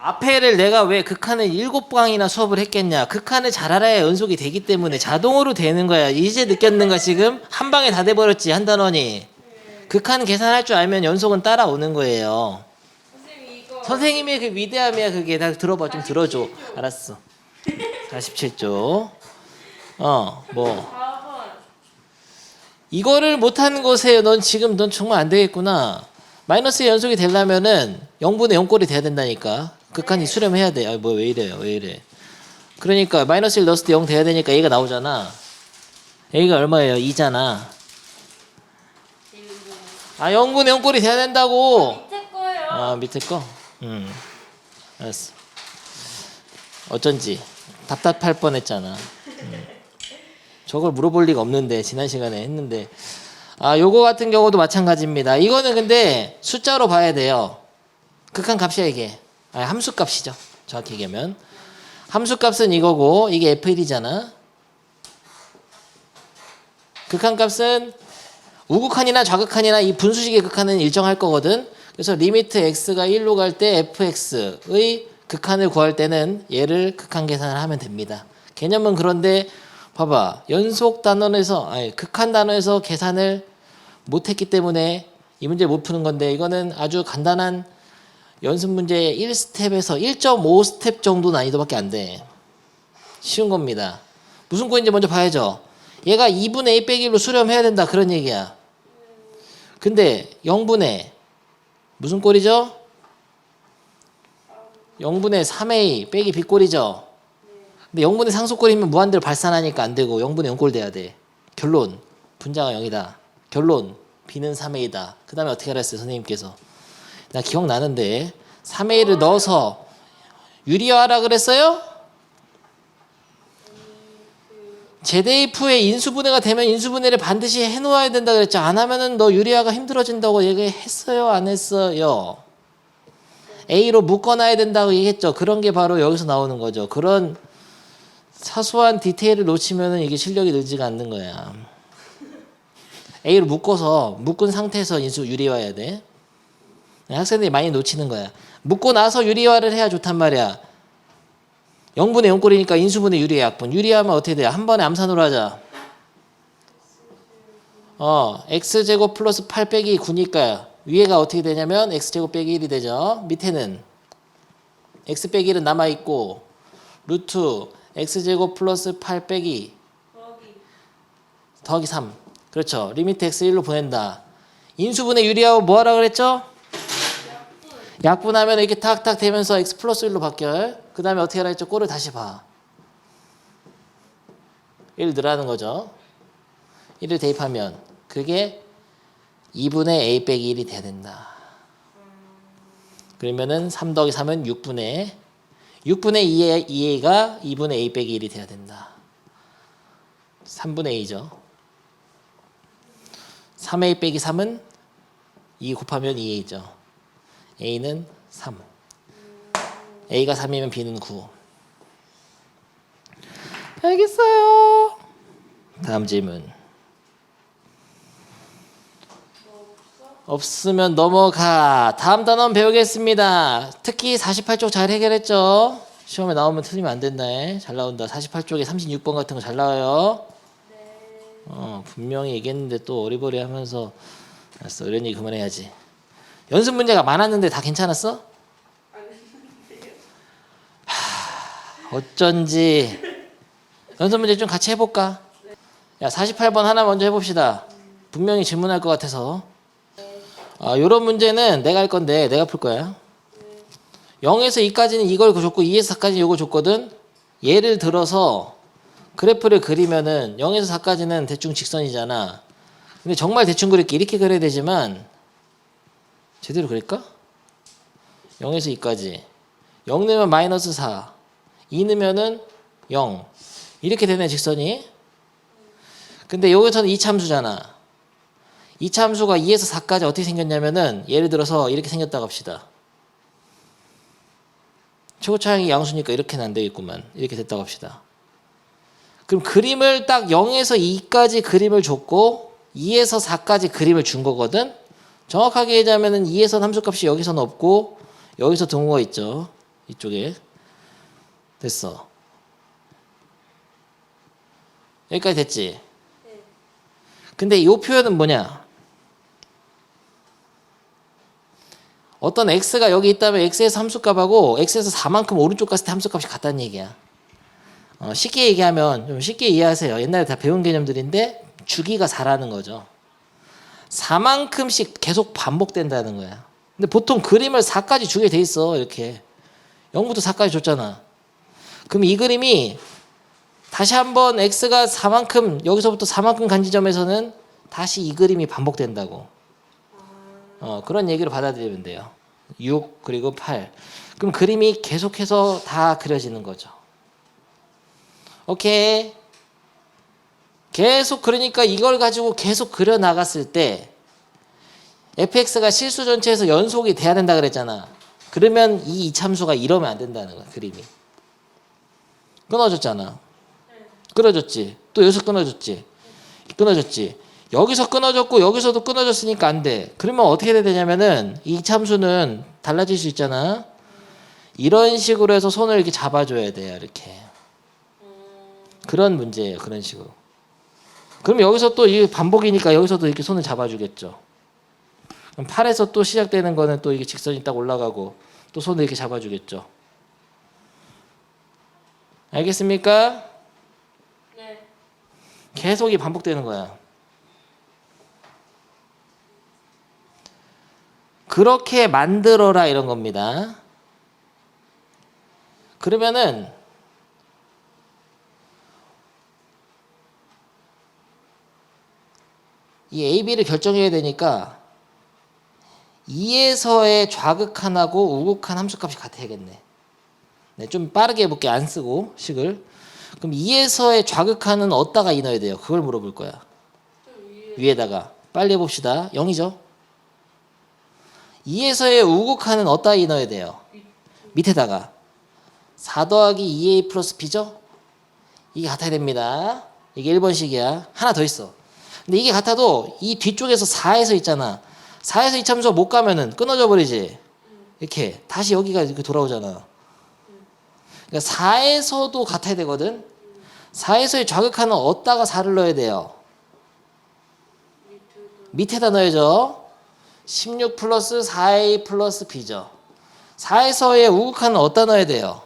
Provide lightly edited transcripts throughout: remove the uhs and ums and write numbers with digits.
앞에를 내가 왜 극한을 7강이나 수업을 했겠냐. 극한을 잘 알아야 연속이 되기 때문에 자동으로 되는 거야. 이제 느꼈는가 지금? 한 방에 다 돼버렸지 한 단원이. 극한 계산할 줄 알면 연속은 따라오는 거예요. 선생님의 그 위대함이야 그게. 다 들어봐. 좀 들어줘. 알았어. 47조. 이거를 못하는 것에 넌 지금 넌 정말 안 되겠구나. 마이너스 연속이 되려면은 0분의 0꼴이 돼야 된다니까. 극한이 수렴해야 돼. 아, 뭐 왜 이래요? 왜 이래? 그러니까 마이너스 1 넣었을 때 0 돼야 되니까 A가 나오잖아. A가 얼마예요? 2잖아. 아, 0분의 0꼴이 돼야 된다고. 밑에 거예요. 아, 밑에 거? 알았어. 어쩐지 답답할 뻔했잖아. 저걸 물어볼 리가 없는데 지난 시간에 했는데. 아, 요거 같은 경우도 마찬가지입니다. 이거는 근데 숫자로 봐야 돼요. 극한 값이야 이게. 아, 함수 값이죠. 정확히 얘기하면 함수 값은 이거고 이게 F1이잖아. 극한 값은 우극한이나 좌극한이나 이 분수식의 극한은 일정할 거거든. 그래서 리미트 x가 1로 갈 때 fx의 극한을 구할 때는 얘를 극한 계산을 하면 됩니다. 개념은 그런데 봐봐. 연속 단원에서 극한 단원에서 계산을 못했기 때문에 이 문제 못 푸는 건데 이거는 아주 간단한 연습 문제 1스텝에서 1.5스텝 정도 난이도밖에 안 돼. 쉬운 겁니다. 무슨 꼴인지 먼저 봐야죠. 얘가 2분의 a 빼기 1로 수렴해야 된다 그런 얘기야. 근데 0분의 무슨 꼴이죠? 0분의 3a 빼기 b꼴이죠. 근데 0분의 상수꼴이면 무한대로 발산하니까 안 되고 0분의 0꼴 돼야 돼. 결론 분자가 0이다. 결론 b는 3a다. 그 다음에 어떻게 알았어요 선생님께서? 나 기억나는데 3a를 넣어서 유리화하라 그랬어요? 제데이프의 인수분해가 되면 인수분해를 반드시 해놓아야 된다 그랬죠. 안 하면은 너 유리화가 힘들어진다고 얘기했어요? 안 했어요? A로 묶어놔야 된다고 얘기했죠. 그런 게 바로 여기서 나오는 거죠. 그런 사소한 디테일을 놓치면은 이게 실력이 늘지가 않는 거야. A로 묶은 상태에서 인수 유리화해야 돼. 학생들이 많이 놓치는 거야. 묶고 나서 유리화를 해야 좋단 말이야. 0분의 0꼴이니까 인수분해 유리의 약분. 유리하면 어떻게 돼요? 한 번에 암산으로 하자. x제곱 플러스 8 빼기 9니까 위에가 어떻게 되냐면 x제곱 빼기 1이 되죠. 밑에는 x 빼기 1은 남아있고 루트 x제곱 플러스 8 빼기 더하기 3. 그렇죠. 리미트 x 1로 보낸다. 인수분해 유리하고 뭐 하라 그랬죠? 약분하면 이렇게 탁탁 되면서 x 플러스 1로 바뀌어요. 그 다음에 어떻게 하라 했죠? 꼴을 다시 봐. 1 늘어나는 거죠. 1을 대입하면 그게 2분의 a 빼기 1이 돼야 된다. 그러면은 3 더하기 3은 6분의 2a가 2분의 a 빼기 1이 돼야 된다. 3분의 a죠. 3a 빼기 3은 2 곱하면 2a죠. a는 3. a가 3이면 b는 9. 알겠어요. 다음 질문. 없으면 넘어가. 다음 단원 배우겠습니다. 특히 48쪽 잘 해결했죠? 시험에 나오면 틀리면 안 된다. 잘 나온다. 48쪽에 36번 같은 거 잘 나와요. 분명히 얘기했는데 또 어리버리 하면서 알았어. 이런 얘기 그만해야지. 연습 문제가 많았는데 다 괜찮았어? 어쩐지. 연습 문제 좀 같이 해볼까? 야, 48번 하나 먼저 해봅시다. 분명히 질문할 것 같아서. 요런 문제는 내가 할 건데 내가 풀 거야. 0에서 2까지는 이걸 줬고 2에서 4까지는 이걸 줬거든. 예를 들어서 그래프를 그리면은 0에서 4까지는 대충 직선이잖아. 근데 정말 대충 그릴게. 이렇게 그려야 되지만 제대로 그릴까? 0에서 2까지 0 넣으면 마이너스 4, 2 넣으면은 0 이렇게 되네 직선이. 근데 여기서는 이차함수잖아. 이차함수가 2에서 4까지 어떻게 생겼냐면은 예를 들어서 이렇게 생겼다고 합시다. 최고차항이 양수니까 이렇게는 안 되겠구만. 이렇게 됐다고 합시다. 그럼 그림을 딱 0에서 2까지 그림을 줬고 2에서 4까지 그림을 준 거거든. 정확하게 얘기하면 2에서 함수값이 여기서는 없고 여기서 등호가 있죠. 이쪽에. 됐어. 여기까지 됐지? 네. 근데 이 표현은 뭐냐? 어떤 x가 여기 있다면 x에서 함수값하고 x에서 4만큼 오른쪽 갔을 때 함수값이 같다는 얘기야. 쉽게 얘기하면 좀 쉽게 이해하세요. 옛날에 다 배운 개념들인데 주기가 4라는 거죠. 4만큼씩 계속 반복된다는 거야. 근데 보통 그림을 4까지 주게 돼 있어. 이렇게 0부터 4까지 줬잖아. 그럼 이 그림이 다시 한번 x가 4만큼 여기서부터 4만큼 간 지점에서는 다시 이 그림이 반복된다고. 그런 얘기로 받아들이면 돼요. 6 그리고 8. 그럼 그림이 계속해서 다 그려지는 거죠. 오케이. 계속 그러니까 이걸 가지고 계속 그려 나갔을 때 fx가 실수 전체에서 연속이 돼야 된다 그랬잖아. 그러면 이 이참수가 이러면 안 된다는 거야. 그림이. 끊어졌잖아. 끊어졌지. 또 여기서 끊어졌지. 끊어졌지. 여기서 끊어졌고 여기서도 끊어졌으니까 안 돼. 그러면 어떻게 돼야 되냐면은 이 참수는 달라질 수 있잖아. 이런 식으로 해서 손을 이렇게 잡아줘야 돼요. 이렇게. 그런 문제예요. 그런 식으로. 그럼 여기서 또 이 반복이니까 여기서도 이렇게 손을 잡아주겠죠. 그럼 팔에서 또 시작되는 거는 또 이게 직선이 딱 올라가고 또 손을 이렇게 잡아주겠죠. 알겠습니까? 네. 계속 이 반복되는 거야. 그렇게 만들어라 이런 겁니다. 그러면은 이 A, B를 결정해야 되니까 2에서의 좌극한하고 우극한 함수값이 같아야겠네. 네, 좀 빠르게 해볼게. 안 쓰고 식을. 그럼 2에서의 좌극한은 어디다가 이 넣어야 돼요? 그걸 물어볼 거야. 위에다가. 빨리 해봅시다. 0이죠? 2에서의 우극한은 어디다 이 넣어야 돼요? 밑에다가. 4 더하기 2A 플러스 B죠? 이게 같아야 됩니다. 이게 1번식이야. 하나 더 있어. 근데 이게 같아도 이 뒤쪽에서 4에서 있잖아. 4에서 이참수가 못 가면은 끊어져 버리지. 이렇게 다시 여기가 이렇게 돌아오잖아. 그러니까 4에서도 같아야 되거든. 4에서의 좌극하는 어디다가 4를 넣어야 돼요? 밑에다 넣어야죠. 16 플러스 4A 플러스 B죠. 4에서의 우극한은 어디다 넣어야 돼요?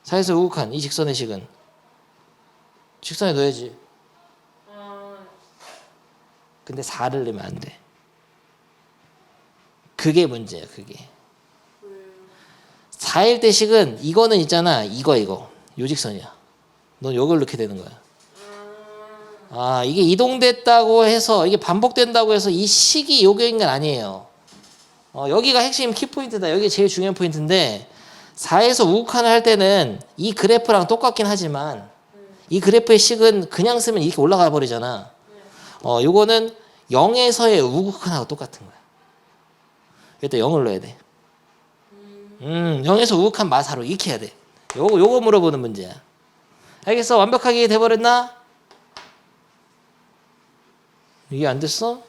4에서 우극한 이 직선의 식은 직선에 넣어야지. 근데 4를 넣으면 안 돼. 그게 문제야. 그게. 4일 때 식은 이거는 있잖아. 이거 요 직선이야. 넌 요걸 넣게 되는 거야. 아, 이게 이동됐다고 해서 이게 반복된다고 해서 이 식이 요격인 건 아니에요. 여기가 핵심 키포인트다. 여기 제일 중요한 포인트인데 4에서 우극한을 할 때는 이 그래프랑 똑같긴 하지만 이 그래프의 식은 그냥 쓰면 이렇게 올라가 버리잖아. 요거는 0에서의 우극한하고 똑같은 거야. 일단 0을 넣어야 돼. 0에서 우극한 마사로 이렇게 해야 돼. 요거 물어보는 문제야. 알겠어? 완벽하게 돼버렸나? 이게 안 됐어?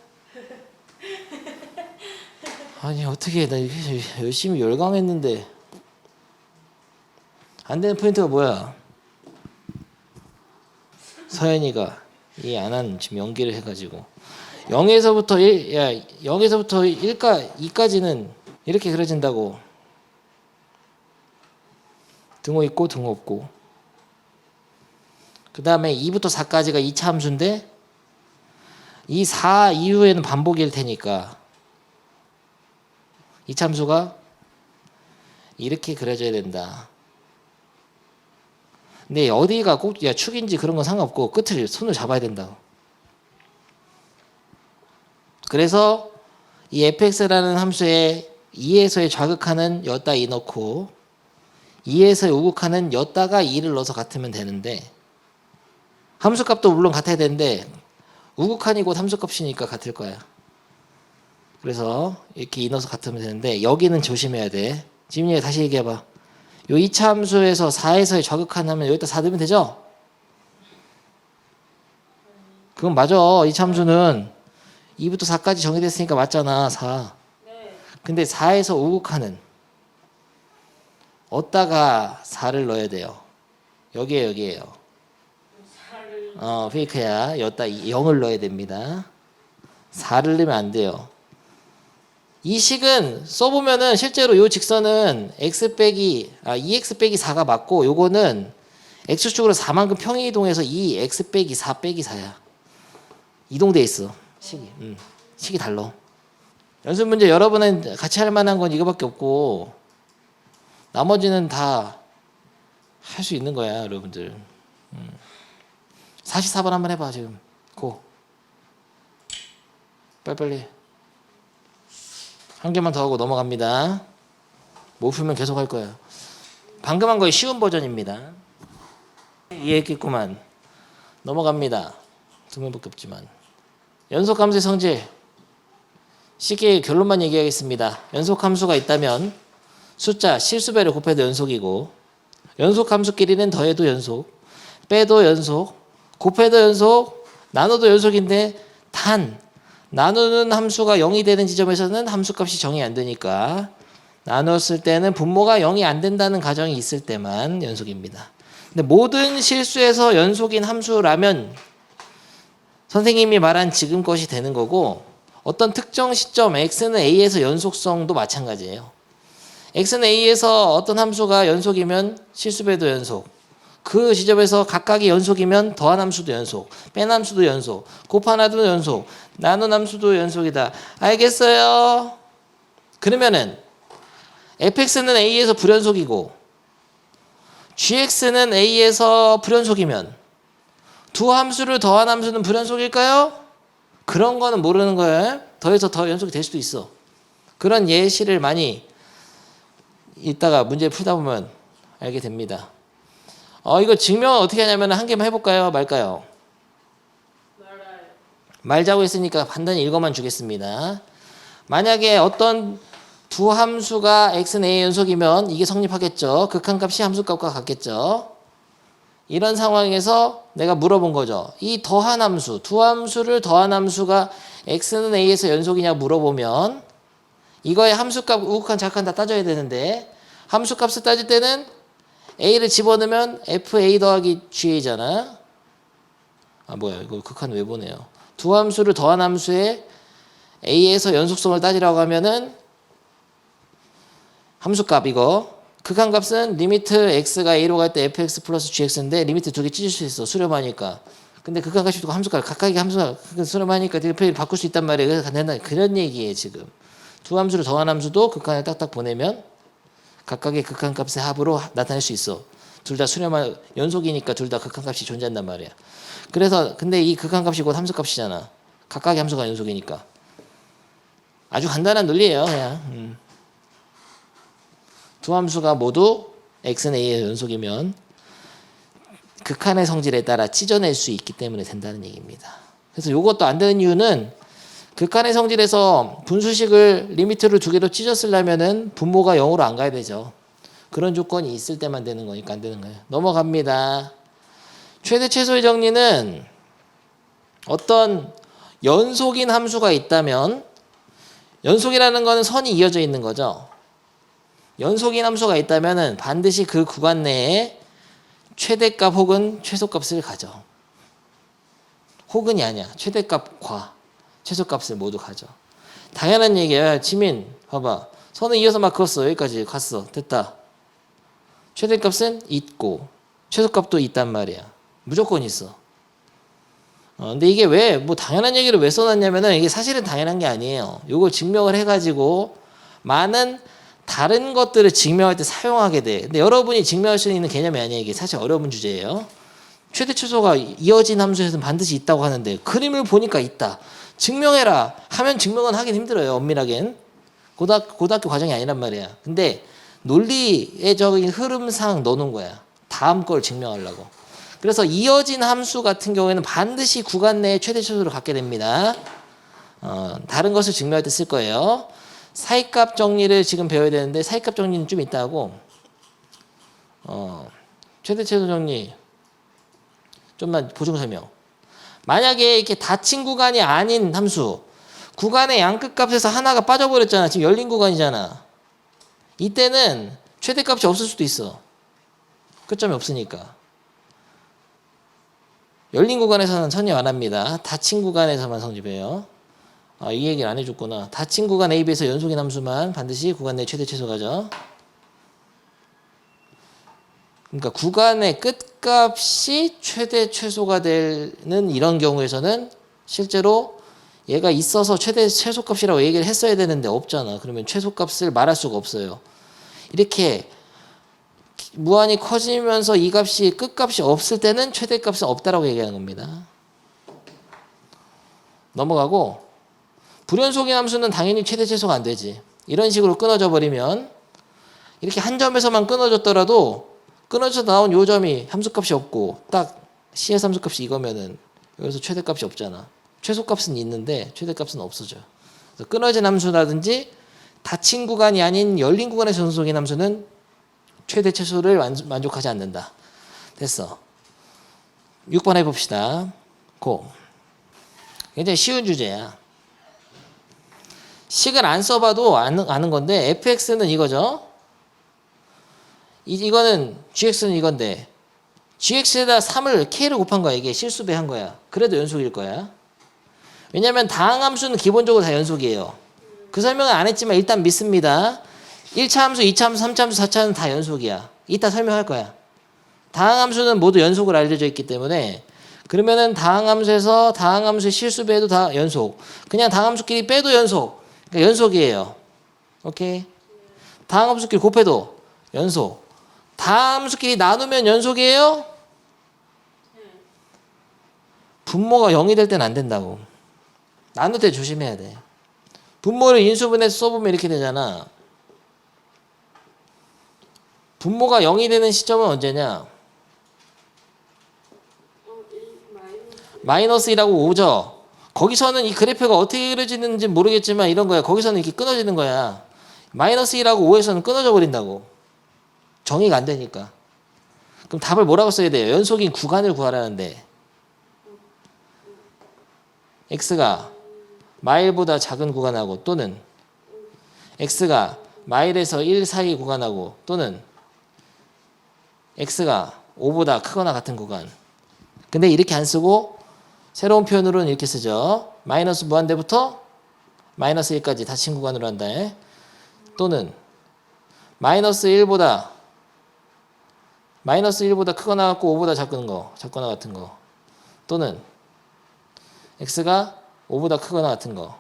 아니 어떻게 나 열심히 열강했는데 안 되는 포인트가 뭐야? 서연이가 이 안 한 지금 연기를 해가지고 0에서부터 1, 야 0에서부터 2까지는 이렇게 그려진다고. 등호 있고 등호 없고. 그 다음에 2부터 4까지가 2차 함수인데 이 4 이후에는 반복일 테니까 2차 함수가 이렇게 그려져야 된다. 근데 어디가 꼭 야 축인지 그런 건 상관없고 끝을 손을 잡아야 된다. 그래서 이 fx라는 함수에 2에서의 좌극하는 여기다 2 넣고 2에서의 우극하는 여기다가 2를 넣어서 같으면 되는데 함수값도 물론 같아야 되는데 우극한이 곧 함수값이니까 같을 거야. 그래서 이렇게 2 넣어서 같으면 되는데 여기는 조심해야 돼. 지민이가 다시 얘기해봐. 요 2차 함수에서 4에서의 좌극한 하면 여기다 4 넣으면 되죠? 그건 맞아. 2차 함수는 2부터 4까지 정해됐으니까 맞잖아. 4. 네. 근데 4에서 우극하는 어디다가 4를 넣어야 돼요? 여기에요. 페이크야. 여기다 0을 넣어야 됩니다. 4를 넣으면 안 돼요. 이 식은 써보면은 실제로 이 직선은 x 빼기 2x 빼기 4가 맞고 요거는 x축으로 4만큼 평행 이동해서 2x 빼기 4 빼기 4야. 이동돼 있어. 식이 달라. 연습 문제 여러분은 같이 할 만한 건 이거밖에 없고 나머지는 다 할 수 있는 거야, 여러분들. 44번 한번 해봐 지금. 고. 빨리빨리. 한 개만 더 하고 넘어갑니다. 못 풀면 계속 할 거야. 방금 한 거의 쉬운 버전입니다. 이해했겠구만. 넘어갑니다. 두 명밖에 없지만. 연속함수의 성질. 쉽게 결론만 얘기하겠습니다. 연속함수가 있다면 숫자 실수배를 곱해도 연속이고 연속함수끼리는 더해도 연속, 빼도 연속, 곱해도 연속, 나눠도 연속인데 단 나누는 함수가 0이 되는 지점에서는 함수값이 정이 안 되니까 나눴을 때는 분모가 0이 안 된다는 가정이 있을 때만 연속입니다. 근데 모든 실수에서 연속인 함수라면 선생님이 말한 지금 것이 되는 거고 어떤 특정 시점 x는 a에서 연속성도 마찬가지예요. x는 a에서 어떤 함수가 연속이면 실수배도 연속, 그 지점에서 각각이 연속이면 더한 함수도 연속, 뺀 함수도 연속, 곱한 함수도 연속, 나눈 함수도 연속이다. 알겠어요? 그러면은 fx는 a에서 불연속이고 gx는 a에서 불연속이면 두 함수를 더한 함수는 불연속일까요? 그런 거는 모르는 거예요. 더해서 더 연속이 될 수도 있어. 그런 예시를 많이 이따가 문제 풀다 보면 알게 됩니다. 이거 증명은 어떻게 하냐면 한 개만 해볼까요? 말까요? 말자고 했으니까 간단히 읽어만 주겠습니다. 만약에 어떤 두 함수가 x는 a의 연속이면 이게 성립하겠죠. 극한값이 함수값과 같겠죠. 이런 상황에서 내가 물어본 거죠. 이 더한 함수, 두 함수를 더한 함수가 x는 a에서 연속이냐 물어보면 이거의 함수값, 우극한, 작한 다 따져야 되는데 함수값을 따질 때는 a를 집어넣으면 fa 더하기 ga잖아. 뭐야 이거 극한 왜 보내요. 두 함수를 더한 함수에 a에서 연속성을 따지라고 하면은 함수값 이거 극한값은 리미트 x가 a로 갈 때 fx 플러스 gx인데 리미트 두 개 찢을 수 있어. 수렴하니까. 근데 극한값이 또 함수값 각각의 함수가 수렴하니까 대표를 바꿀 수 있단 말이에요. 그래서 간단한 그런 얘기예요 지금. 두 함수를 더한 함수도 극한을 딱딱 보내면 각각의 극한값의 합으로 나타낼 수 있어. 둘 다 수렴한 연속이니까 둘 다 극한값이 존재한단 말이야. 그래서 근데 이 극한값이 곧 함수값이잖아. 각각의 함수가 연속이니까. 아주 간단한 논리예요 그냥. 두 함수가 모두 x는 a의 연속이면 극한의 성질에 따라 찢어낼 수 있기 때문에 된다는 얘기입니다. 그래서 이것도 안 되는 이유는 극한의 성질에서 분수식을 리미트를 두 개로 찢었으려면은 분모가 0으로 안 가야 되죠. 그런 조건이 있을 때만 되는 거니까 안 되는 거예요. 넘어갑니다. 최대 최소의 정리는 어떤 연속인 함수가 있다면 연속이라는 거는 선이 이어져 있는 거죠. 연속인 함수가 있다면 반드시 그 구간 내에 최대값 혹은 최소값을 가져. 혹은이 아니야. 최대값과 최소값을 모두 가져. 당연한 얘기야. 지민 봐봐. 선을 이어서 막 그었어. 여기까지 갔어. 됐다. 최대값은 있고 최소값도 있단 말이야. 무조건 있어. 근데 이게 왜 뭐 당연한 얘기를 왜 써놨냐면은 이게 사실은 당연한 게 아니에요. 이걸 증명을 해가지고 많은 다른 것들을 증명할 때 사용하게 돼. 근데 여러분이 증명할 수 있는 개념이 아니에요. 이게 사실 어려운 주제예요. 최대 최소가 이어진 함수에서는 반드시 있다고 하는데 그림을 보니까 있다. 증명해라 하면 증명은 하긴 힘들어요. 엄밀하겐. 고등학교 과정이 아니란 말이야. 근데 논리적인 흐름상 넣는 거야. 다음 걸 증명하려고. 그래서 이어진 함수 같은 경우에는 반드시 구간 내에 최대 최소를 갖게 됩니다. 다른 것을 증명할 때 쓸 거예요. 사이값 정리를 지금 배워야 되는데 사이값 정리는 좀 이따 하고 최대 최소 정리 좀만 보충 설명. 만약에 이렇게 닫힌 구간이 아닌 함수 구간의 양끝값에서 하나가 빠져버렸잖아. 지금 열린 구간이잖아. 이때는 최대값이 없을 수도 있어. 끝점이 없으니까. 열린 구간에서는 성립 안 합니다. 닫힌 구간에서만 성립해요. 이 얘기를 안 해줬구나. 닫힌 구간 AB에서 연속인 함수만 반드시 구간 내 최대 최소 가져. 그러니까 구간의 끝값이 최대 최소가 되는 이런 경우에서는 실제로 얘가 있어서 최대 최소값이라고 얘기를 했어야 되는데 없잖아. 그러면 최소값을 말할 수가 없어요. 이렇게 무한히 커지면서 이 값이 끝값이 없을 때는 최대값은 없다라고 얘기하는 겁니다. 넘어가고 불연속인 함수는 당연히 최대 최소가 안 되지. 이런 식으로 끊어져 버리면 이렇게 한 점에서만 끊어졌더라도 끊어져 나온 요 점이 함수값이 없고 딱 CS 함수값이 이거면은 여기서 최대값이 없잖아. 최소값은 있는데 최대값은 없어져. 그래서 끊어진 함수라든지 닫힌 구간이 아닌 열린 구간에서 연속인 함수는 최대 최소를 만족하지 않는다. 됐어. 6번 해봅시다. 고. 굉장히 쉬운 주제야. 식을 안 써봐도 아는 건데 fx는 이거죠. 이거는 gx는 이건데 gx에다 3을 k를 곱한 거야. 이게 실수배한 거야. 그래도 연속일 거야. 왜냐하면 다항함수는 기본적으로 다 연속이에요. 그 설명은 안 했지만 일단 믿습니다. 1차 함수, 2차 함수, 3차 함수, 4차는 다 연속이야. 이따 설명할 거야. 다항함수는 모두 연속으로 알려져 있기 때문에 그러면은 다항함수에서 다항함수의 실수배도 다 연속. 그냥 다항함수끼리 빼도 연속. 그러니까 연속이에요. 오케이. 다항함수끼리 곱해도 연속. 다함수끼리 나누면 연속이에요? 분모가 0이 될 때는 안 된다고. 나눌 때 조심해야 돼. 분모를 인수분해서 써보면 이렇게 되잖아. 분모가 0이 되는 시점은 언제냐? 마이너스 1하고 5죠. 거기서는 이 그래프가 어떻게 그려지는지 모르겠지만 이런 거야. 거기서는 이렇게 끊어지는 거야. 마이너스 1하고 5에서는 끊어져 버린다고. 정의가 안 되니까. 그럼 답을 뭐라고 써야 돼요? 연속인 구간을 구하라는데 x가 마일보다 작은 구간하고 또는 x가 마일에서 1 사이 구간하고 또는 x가 5보다 크거나 같은 구간. 근데 이렇게 안 쓰고 새로운 표현으로는 이렇게 쓰죠. 마이너스 무한대부터 마이너스 1까지 닫힌 구간으로 한다. 또는 마이너스 1보다 크거나 같고 5보다 작거나 같은 거. 또는 x가 5보다 크거나 같은 거.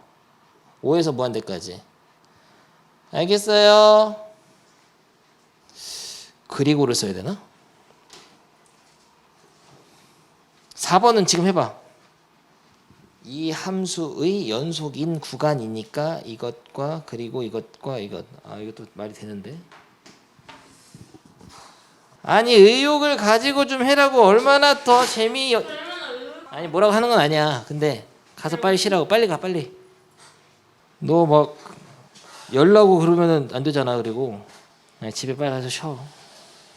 5에서 무한대까지. 알겠어요? 그리고를 써야 되나? 4번은 지금 해봐. 이 함수의 연속인 구간이니까 이것과 그리고 이것과 이것. 이것도 말이 되는데. 아니 의욕을 가지고 좀 해라고. 얼마나 더 아니 뭐라고 하는 건 아니야. 근데 가서 빨리 쉬라고. 빨리 가 빨리. 너 막 열라고 그러면은 안 되잖아. 그리고 그냥 집에 빨리 가서 쉬어.